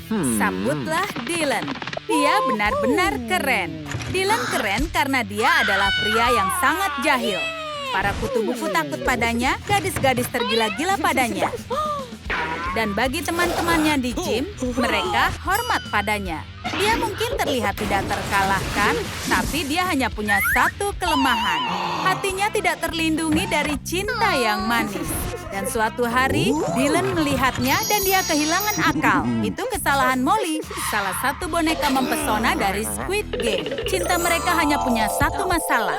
Sambutlah Dylan. Dia benar-benar keren. Dylan keren karena dia adalah pria yang sangat jahil. Para kutu buku takut padanya, gadis-gadis tergila-gila padanya. Dan bagi teman-temannya di gym, mereka hormat padanya. Dia mungkin terlihat tidak terkalahkan, tapi dia hanya punya satu kelemahan. Hatinya tidak terlindungi dari cinta yang manis. Dan suatu hari, Dylan melihatnya dan dia kehilangan akal. Itu kesalahan Molly, salah satu boneka mempesona dari Squid Game. Cinta mereka hanya punya satu masalah.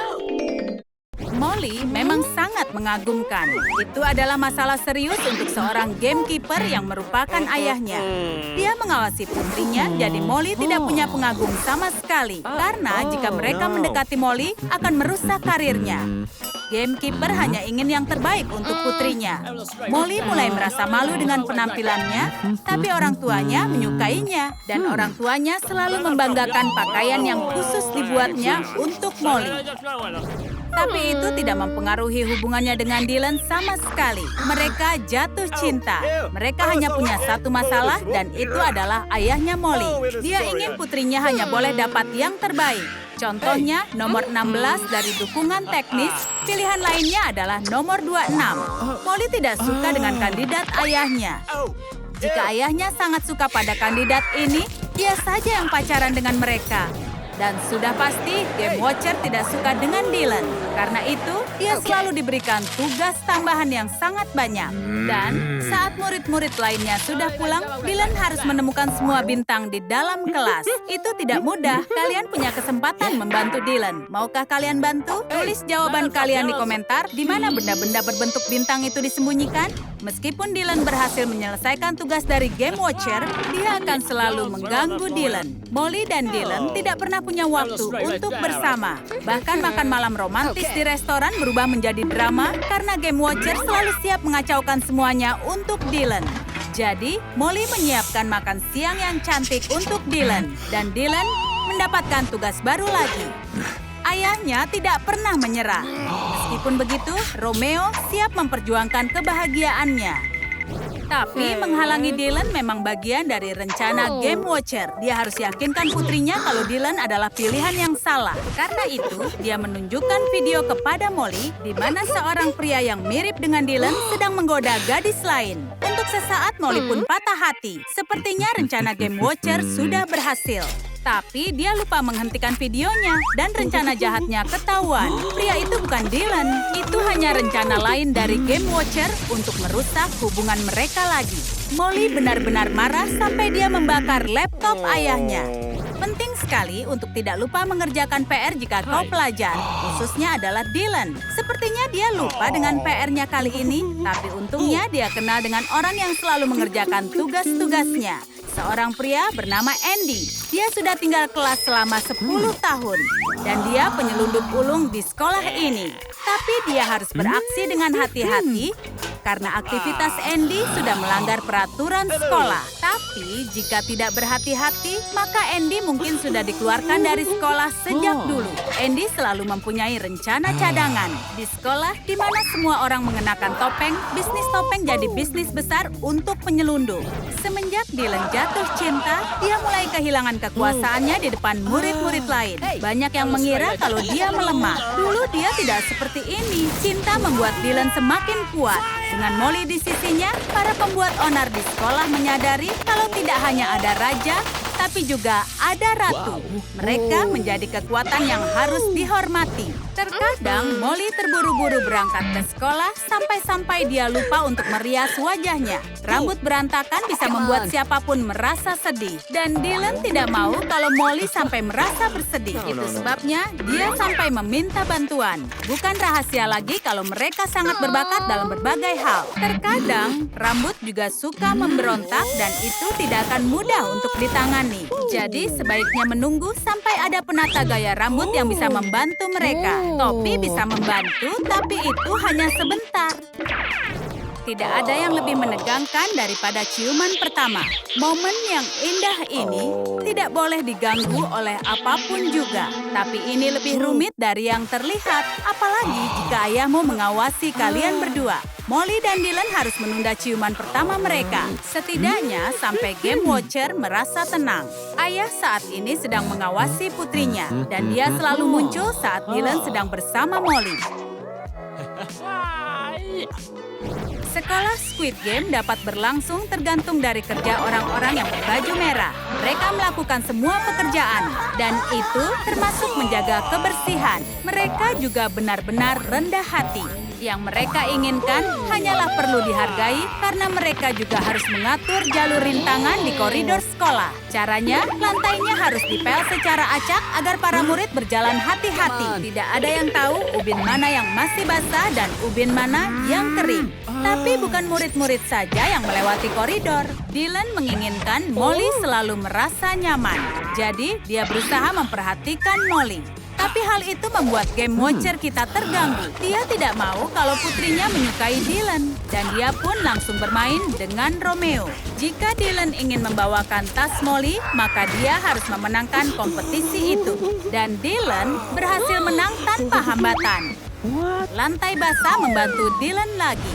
Molly memang sangat mengagumkan. Itu adalah masalah serius untuk seorang gamekeeper yang merupakan ayahnya. Dia mengawasi putrinya, jadi Molly tidak punya pengagum sama sekali. Karena jika mereka mendekati Molly, akan merusak karirnya. Gamekeeper hanya ingin yang terbaik untuk putrinya. Molly mulai merasa malu dengan penampilannya, tapi orang tuanya menyukainya. Dan orang tuanya selalu membanggakan pakaian yang khusus dibuatnya untuk Molly. Tapi itu tidak mempengaruhi hubungannya dengan Dylan sama sekali. Mereka jatuh cinta. Mereka hanya punya satu masalah dan itu adalah ayahnya Molly. Dia ingin putrinya hanya boleh dapat yang terbaik. Contohnya, nomor 16 dari dukungan teknis, pilihan lainnya adalah nomor 26. Molly tidak suka dengan kandidat ayahnya. Jika ayahnya sangat suka pada kandidat ini, dia saja yang pacaran dengan mereka. Dan sudah pasti, Game Watcher tidak suka dengan Dylan. Karena itu, dia selalu diberikan tugas tambahan yang sangat banyak. Dan saat murid-murid lainnya sudah pulang, Dylan harus menemukan semua bintang di dalam kelas. Itu tidak mudah. Kalian punya kesempatan membantu Dylan. Maukah kalian bantu? Tulis jawaban kalian di komentar di mana benda-benda berbentuk bintang itu disembunyikan. Meskipun Dylan berhasil menyelesaikan tugas dari Game Watcher, dia akan selalu mengganggu Dylan. Molly dan Dylan tidak pernah punya waktu untuk bersama. Bahkan makan malam romantis di restoran berubah menjadi drama karena Game Watcher selalu siap mengacaukan semuanya untuk Dylan. Jadi, Molly menyiapkan makan siang yang cantik untuk Dylan. Dan Dylan mendapatkan tugas baru lagi. Ayahnya tidak pernah menyerah. Meskipun begitu, Romeo siap memperjuangkan kebahagiaannya. Tapi menghalangi Dylan memang bagian dari rencana Game Watcher. Dia harus yakinkan putrinya kalau Dylan adalah pilihan yang salah. Karena itu, dia menunjukkan video kepada Molly di mana seorang pria yang mirip dengan Dylan sedang menggoda gadis lain. Untuk sesaat, Molly pun patah hati. Sepertinya rencana Game Watcher sudah berhasil. Tapi dia lupa menghentikan videonya dan rencana jahatnya ketahuan. Pria itu bukan Dylan, itu hanya rencana lain dari Game Watcher untuk merusak hubungan mereka lagi. Molly benar-benar marah sampai dia membakar laptop ayahnya. Penting sekali untuk tidak lupa mengerjakan PR jika kau pelajar, khususnya adalah Dylan. Sepertinya dia lupa dengan PR-nya kali ini, tapi untungnya dia kenal dengan orang yang selalu mengerjakan tugas-tugasnya. Seorang pria bernama Andy. Dia sudah tinggal kelas selama 10 tahun. Dan dia penyelundup ulung di sekolah ini. Tapi dia harus beraksi dengan hati-hati karena aktivitas Andy sudah melanggar peraturan sekolah. Tapi jika tidak berhati-hati, maka Andy mungkin sudah dikeluarkan dari sekolah sejak dulu. Andy selalu mempunyai rencana cadangan. Di sekolah, di mana semua orang mengenakan topeng, bisnis topeng jadi bisnis besar untuk penyelundup. Semenjak Dylan jatuh cinta, dia mulai kehilangan kekuasaannya di depan murid-murid lain. Banyak yang mengira kalau dia melemah. Dulu dia tidak seperti ini. Cinta membuat Dylan semakin kuat. Dengan Molly di sisinya, para pembuat onar di sekolah menyadari kalau tidak hanya ada raja, tapi juga ada ratu. Mereka menjadi kekuatan yang harus dihormati. Terkadang Molly terburu-buru berangkat ke sekolah sampai-sampai dia lupa untuk merias wajahnya. Rambut berantakan bisa membuat siapapun merasa sedih. Dan Dylan tidak mau kalau Molly sampai merasa bersedih. Itu sebabnya dia sampai meminta bantuan. Bukan rahasia lagi kalau mereka sangat berbakat dalam berbagai hal. Terkadang rambut juga suka memberontak dan itu tidak akan mudah untuk ditangani. Jadi sebaiknya menunggu sampai ada penata gaya rambut yang bisa membantu mereka. Topi bisa membantu, tapi itu hanya sebentar. Tidak ada yang lebih menegangkan daripada ciuman pertama. Momen yang indah ini tidak boleh diganggu oleh apapun juga. Tapi ini lebih rumit dari yang terlihat, apalagi jika ayahmu mengawasi kalian berdua. Molly dan Dylan harus menunda ciuman pertama mereka. Setidaknya sampai Game Watcher merasa tenang. Ayah saat ini sedang mengawasi putrinya, dan dia selalu muncul saat Dylan sedang bersama Molly. Sekolah Squid Game dapat berlangsung tergantung dari kerja orang-orang yang berbaju merah. Mereka melakukan semua pekerjaan, dan itu termasuk menjaga kebersihan. Mereka juga benar-benar rendah hati. Yang mereka inginkan hanyalah perlu dihargai karena mereka juga harus mengatur jalur rintangan di koridor sekolah. Caranya, lantainya harus dipel secara acak agar para murid berjalan hati-hati. Tidak ada yang tahu ubin mana yang masih basah dan ubin mana yang kering. Tapi bukan murid-murid saja yang melewati koridor. Dylan menginginkan Molly selalu merasa nyaman. Jadi, dia berusaha memperhatikan Molly. Tapi hal itu membuat Game Watcher kita terganggu. Dia tidak mau kalau putrinya menyukai Dylan. Dan dia pun langsung bermain dengan Romeo. Jika Dylan ingin membawakan tas Molly, maka dia harus memenangkan kompetisi itu. Dan Dylan berhasil menang tanpa hambatan. Lantai basah membantu Dylan lagi.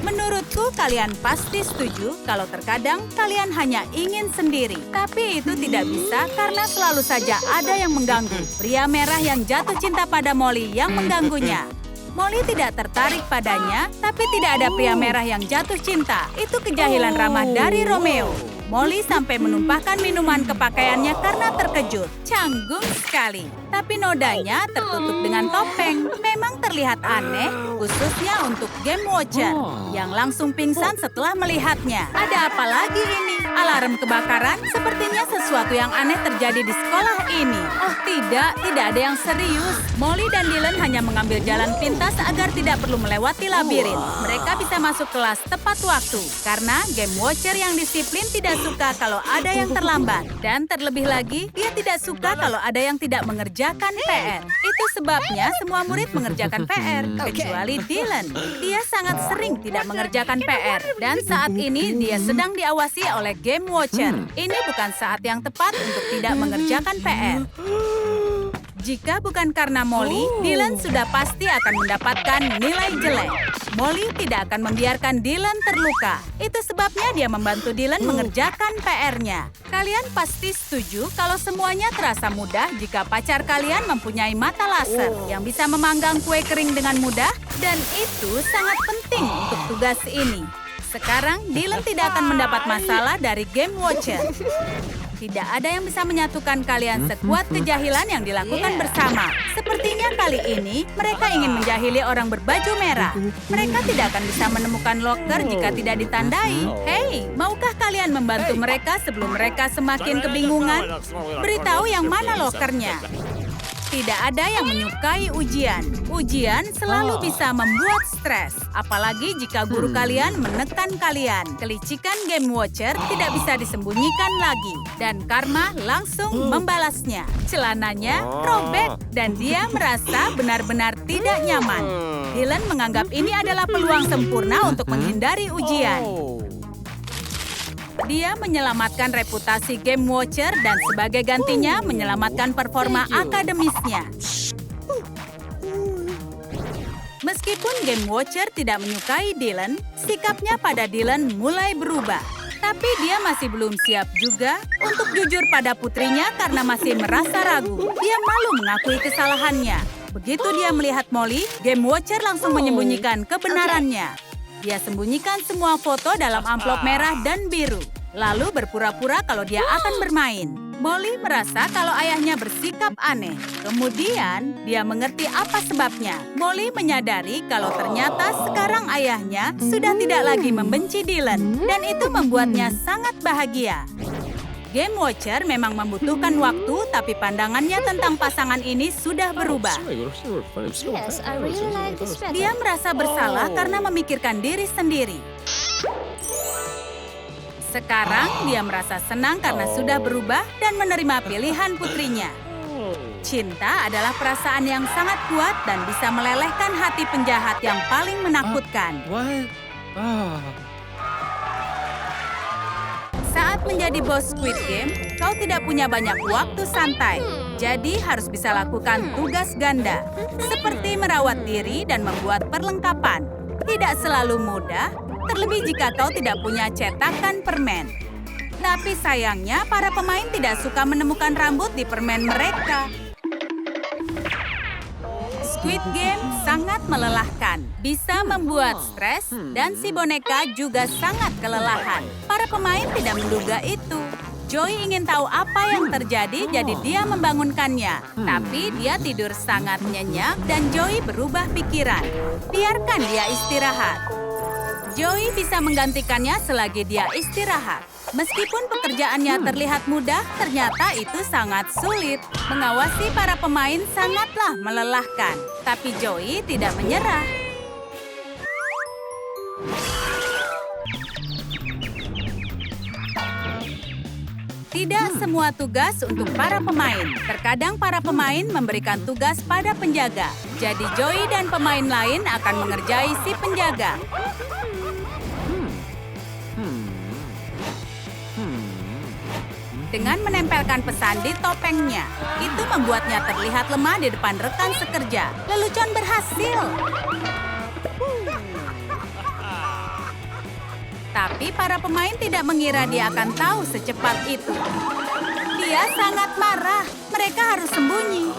Menurutku, kalian pasti setuju kalau terkadang kalian hanya ingin sendiri. Tapi itu tidak bisa karena selalu saja ada yang mengganggu. Pria merah yang jatuh cinta pada Molly yang mengganggunya. Molly tidak tertarik padanya, tapi tidak ada pria merah yang jatuh cinta. Itu kejahilan ramah dari Romeo. Molly sampai menumpahkan minuman ke pakaiannya karena terkejut. Canggung sekali. Tapi nodanya tertutup dengan topeng. Memang terlihat aneh, khususnya untuk Game Watcher yang langsung pingsan setelah melihatnya. Ada apa lagi ini? Alarm kebakaran? Sepertinya sesuatu yang aneh terjadi di sekolah ini. Oh tidak ada yang serius. Molly dan Dylan hanya mengambil jalan pintas agar tidak perlu melewati labirin. Mereka bisa masuk kelas tepat waktu. Karena Game Watcher yang disiplin tidak suka kalau ada yang terlambat. Dan terlebih lagi, dia tidak suka kalau ada yang tidak mengerjakan PR. Itu sebabnya semua murid mengerjakan PR, kecuali Dylan. Dia sangat sering tidak mengerjakan PR. Dan saat ini dia sedang diawasi oleh Game Watcher. Ini bukan saat yang tepat untuk tidak mengerjakan PR. Jika bukan karena Molly, Dylan sudah pasti akan mendapatkan nilai jelek. Molly tidak akan membiarkan Dylan terluka. Itu sebabnya dia membantu Dylan mengerjakan PR-nya. Kalian pasti setuju kalau semuanya terasa mudah jika pacar kalian mempunyai mata laser yang bisa memanggang kue kering dengan mudah, dan itu sangat penting untuk tugas ini. Sekarang, Dylan tidak akan mendapat masalah dari Game Watcher. Tidak ada yang bisa menyatukan kalian sekuat kejahilan yang dilakukan bersama. Sepertinya kali ini mereka ingin menjahili orang berbaju merah. Mereka tidak akan bisa menemukan loker jika tidak ditandai. Hei, maukah kalian membantu mereka sebelum mereka semakin kebingungan? Beritahu yang mana lokernya. Tidak ada yang menyukai ujian. Ujian selalu bisa membuat stres. Apalagi jika guru kalian menekan kalian. Kelicikan Game Watcher tidak bisa disembunyikan lagi. Dan Karma langsung membalasnya. Celananya robek dan dia merasa benar-benar tidak nyaman. Dylan menganggap ini adalah peluang sempurna untuk menghindari ujian. Dia menyelamatkan reputasi Game Watcher dan sebagai gantinya menyelamatkan performa akademisnya. Meskipun Game Watcher tidak menyukai Dylan, sikapnya pada Dylan mulai berubah. Tapi dia masih belum siap juga untuk jujur pada putrinya karena masih merasa ragu. Dia malu mengakui kesalahannya. Begitu dia melihat Molly, Game Watcher langsung menyembunyikan kebenarannya. Dia sembunyikan semua foto dalam amplop merah dan biru. Lalu berpura-pura kalau dia akan bermain. Molly merasa kalau ayahnya bersikap aneh. Kemudian, dia mengerti apa sebabnya. Molly menyadari kalau ternyata sekarang ayahnya sudah tidak lagi membenci Dylan. Dan itu membuatnya sangat bahagia. Game Watcher memang membutuhkan waktu, tapi pandangannya tentang pasangan ini sudah berubah. Yes, I really like this sweater. Dia merasa bersalah karena memikirkan diri sendiri. Sekarang dia merasa senang karena sudah berubah dan menerima pilihan putrinya. Cinta adalah perasaan yang sangat kuat dan bisa melelehkan hati penjahat yang paling menakutkan. What? Oh. Saat menjadi bos Squid Game, kau tidak punya banyak waktu santai. Jadi harus bisa lakukan tugas ganda, seperti merawat diri dan membuat perlengkapan. Tidak selalu mudah, terlebih jika kau tidak punya cetakan permen. Tapi sayangnya, para pemain tidak suka menemukan rambut di permen mereka. Squid Game sangat melelahkan, bisa membuat stres, dan si boneka juga sangat kelelahan. Para pemain tidak menduga itu. Joey ingin tahu apa yang terjadi, jadi dia membangunkannya. Tapi dia tidur sangat nyenyak dan Joey berubah pikiran. Biarkan dia istirahat. Joey bisa menggantikannya selagi dia istirahat. Meskipun pekerjaannya terlihat mudah, ternyata itu sangat sulit. Mengawasi para pemain sangatlah melelahkan. Tapi Joey tidak menyerah. Tidak semua tugas untuk para pemain. Terkadang para pemain memberikan tugas pada penjaga. Jadi Joey dan pemain lain akan mengerjai si penjaga. Dengan menempelkan pesan di topengnya. Itu membuatnya terlihat lemah di depan rekan sekerja. Lelucon berhasil. Tapi para pemain tidak mengira dia akan tahu secepat itu. Dia sangat marah. Mereka harus sembunyi.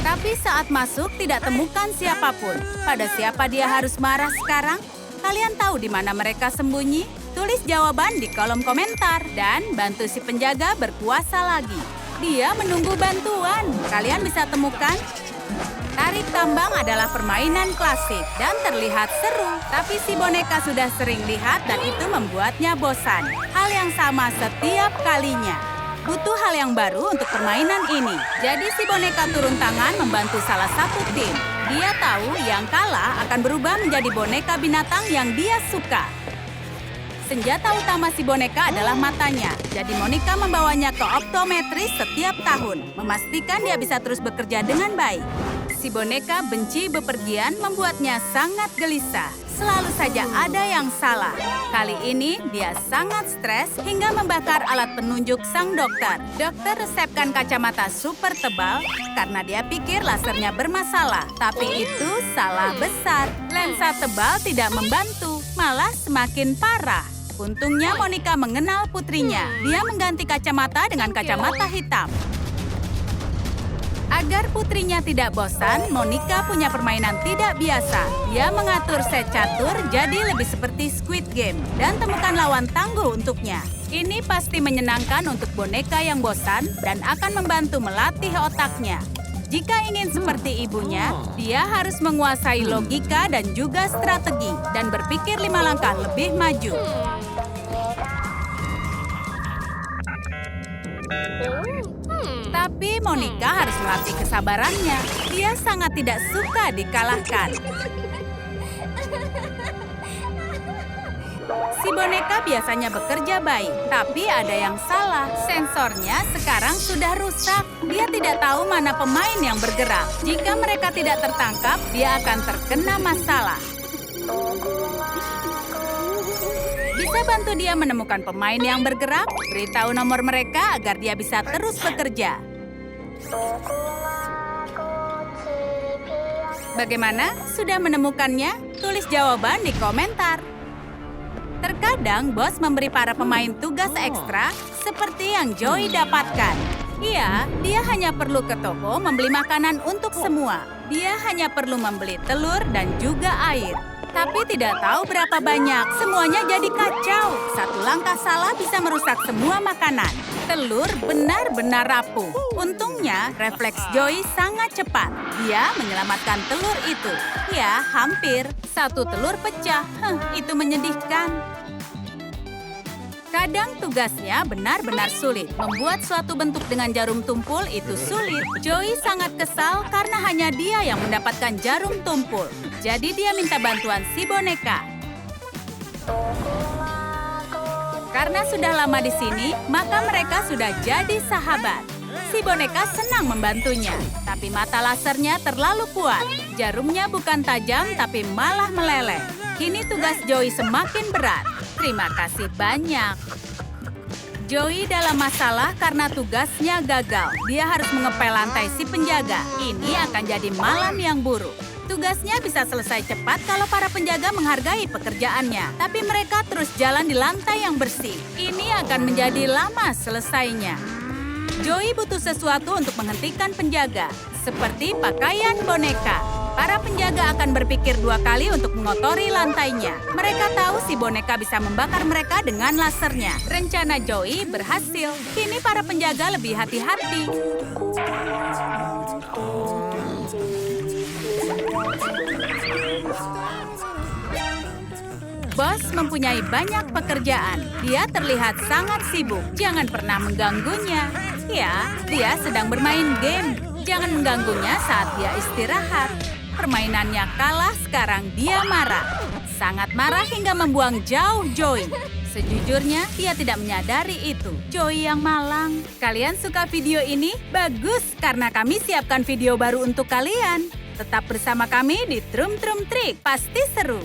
Tapi saat masuk tidak temukan siapapun. Pada siapa dia harus marah sekarang? Kalian tahu di mana mereka sembunyi? Tulis jawaban di kolom komentar dan bantu si penjaga berkuasa lagi. Dia menunggu bantuan. Kalian bisa temukan? Tarik tambang adalah permainan klasik dan terlihat seru. Tapi si boneka sudah sering lihat dan itu membuatnya bosan. Hal yang sama setiap kalinya. Butuh hal yang baru untuk permainan ini. Jadi si boneka turun tangan membantu salah satu tim. Dia tahu yang kalah akan berubah menjadi boneka binatang yang dia suka. Senjata utama si boneka adalah matanya. Jadi Monica membawanya ke optometris setiap tahun. Memastikan dia bisa terus bekerja dengan baik. Si boneka benci bepergian membuatnya sangat gelisah. Selalu saja ada yang salah. Kali ini dia sangat stres hingga membakar alat penunjuk sang dokter. Dokter resepkan kacamata super tebal karena dia pikir lasernya bermasalah. Tapi itu salah besar. Lensa tebal tidak membantu, malah semakin parah. Untungnya Monica mengenal putrinya. Dia mengganti kacamata dengan kacamata hitam. Agar putrinya tidak bosan, Monica punya permainan tidak biasa. Dia mengatur set catur jadi lebih seperti Squid Game dan temukan lawan tangguh untuknya. Ini pasti menyenangkan untuk boneka yang bosan dan akan membantu melatih otaknya. Jika ingin seperti ibunya, dia harus menguasai logika dan juga strategi dan berpikir 5 langkah lebih maju. Tapi Monica harus melatih kesabarannya. Dia sangat tidak suka dikalahkan. Si boneka biasanya bekerja baik, tapi ada yang salah. Sensornya sekarang sudah rusak. Dia tidak tahu mana pemain yang bergerak. Jika mereka tidak tertangkap, dia akan terkena masalah. Bisa bantu dia menemukan pemain yang bergerak, beritahu nomor mereka agar dia bisa terus bekerja. Bagaimana? Sudah menemukannya? Tulis jawaban di komentar. Terkadang bos memberi para pemain tugas ekstra seperti yang Joey dapatkan. Iya, dia hanya perlu ke toko membeli makanan untuk semua. Dia hanya perlu membeli telur dan juga air. Tapi tidak tahu berapa banyak, semuanya jadi kacau. Satu langkah salah bisa merusak semua makanan. Telur benar-benar rapuh. Untungnya, refleks Joey sangat cepat. Dia menyelamatkan telur itu. Ya, hampir. Satu telur pecah. Itu menyedihkan. Kadang tugasnya benar-benar sulit. Membuat suatu bentuk dengan jarum tumpul itu sulit. Joey sangat kesal karena hanya dia yang mendapatkan jarum tumpul. Jadi dia minta bantuan si boneka. Karena sudah lama di sini, maka mereka sudah jadi sahabat. Si boneka senang membantunya, tapi mata lasernya terlalu kuat. Jarumnya bukan tajam, tapi malah meleleh. Kini tugas Joey semakin berat. Terima kasih banyak. Joey dalam masalah karena tugasnya gagal. Dia harus mengepel lantai si penjaga. Ini akan jadi malam yang buruk. Tugasnya bisa selesai cepat kalau para penjaga menghargai pekerjaannya. Tapi mereka terus jalan di lantai yang bersih. Ini akan menjadi lama selesainya. Joey butuh sesuatu untuk menghentikan penjaga, seperti pakaian boneka. Para penjaga akan berpikir 2 kali untuk mengotori lantainya. Mereka tahu si boneka bisa membakar mereka dengan lasernya. Rencana Joey berhasil. Kini para penjaga lebih hati-hati. Bos mempunyai banyak pekerjaan. Dia terlihat sangat sibuk. Jangan pernah mengganggunya. Ya, dia sedang bermain game. Jangan mengganggunya saat dia istirahat. Permainannya kalah, sekarang dia marah. Sangat marah hingga membuang jauh Joey. Sejujurnya, dia tidak menyadari itu. Joey yang malang. Kalian suka video ini? Bagus, karena kami siapkan video baru untuk kalian. Tetap bersama kami di Trum Trum Trik. Pasti seru.